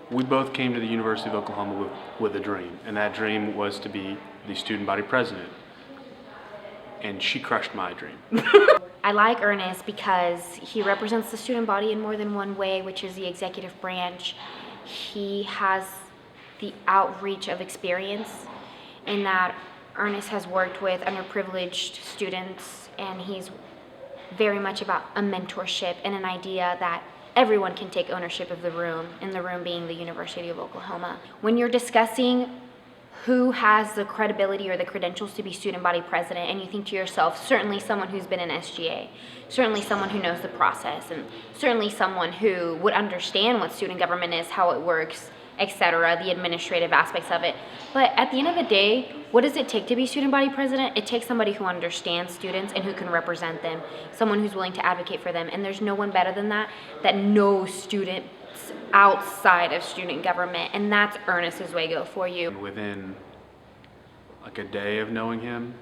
We both came to the University of Oklahoma with a dream, and that dream was to be the student body president. And she crushed my dream. I like Ernest because he represents the student body in more than one way, which is the executive branch. He has the outreach of experience in that Ernest has worked with underprivileged students, and he's very much about a mentorship and an idea that everyone can take ownership of the room, and the room being the University of Oklahoma. When you're discussing who has the credibility or the credentials to be student body president, and you think to yourself, certainly someone who's been in SGA, certainly someone who knows the process, and certainly someone who would understand what student government is, how it works, etc., the administrative aspects of it. But at the end of the day, what does it take to be student body president? It takes somebody who understands students and who can represent them, someone who's willing to advocate for them, and there's no one better than that knows students outside of student government, and that's Ernest Oswego for you. Within like a day of knowing him,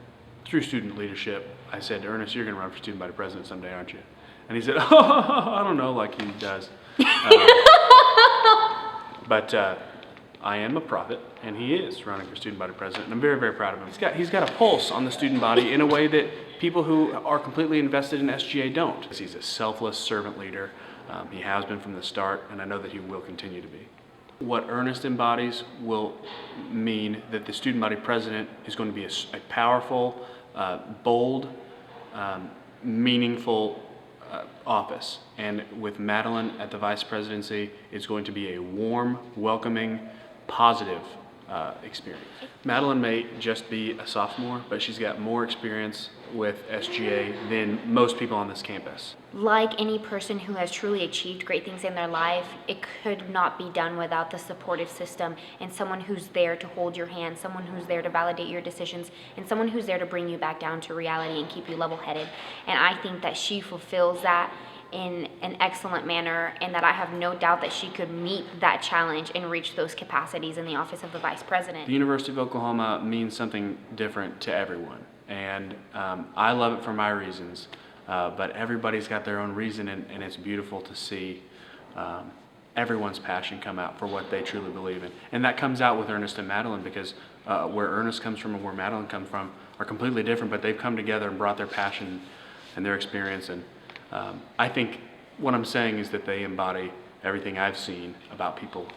through student leadership, I said to Ernest, "You're going to run for student body president someday, aren't you?" And he said, "Oh, I don't know," like he does. But I am a prophet, and he is running for student body president, and I'm very, very proud of him. He's got a pulse on the student body in a way that people who are completely invested in SGA don't. He's a selfless servant leader. He has been from the start, and I know that he will continue to be. What Ernest embodies will mean that the student body president is going to be a powerful, bold, meaningful office. And with Madeline at the vice presidency, it's going to be a warm, welcoming, positive experience. Madeline may just be a sophomore, but she's got more experience with SGA than most people on this campus. Like any person who has truly achieved great things in their life, it could not be done without the supportive system and someone who's there to hold your hand, someone who's there to validate your decisions, and someone who's there to bring you back down to reality and keep you level-headed. And I think that she fulfills that in an excellent manner, and that I have no doubt that she could meet that challenge and reach those capacities in the office of the vice president. The University of Oklahoma means something different to everyone, and I love it for my reasons, but everybody's got their own reason, and it's beautiful to see everyone's passion come out for what they truly believe in. And that comes out with Ernest and Madeline, because where Ernest comes from and where Madeline comes from are completely different, but they've come together and brought their passion and their experience. And I think what I'm saying is that they embody everything I've seen about people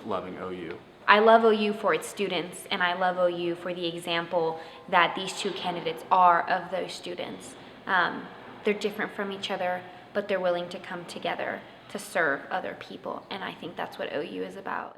loving OU. I love OU for its students, and I love OU for the example that these two candidates are of those students. They're different from each other, but they're willing to come together to serve other people, and I think that's what OU is about.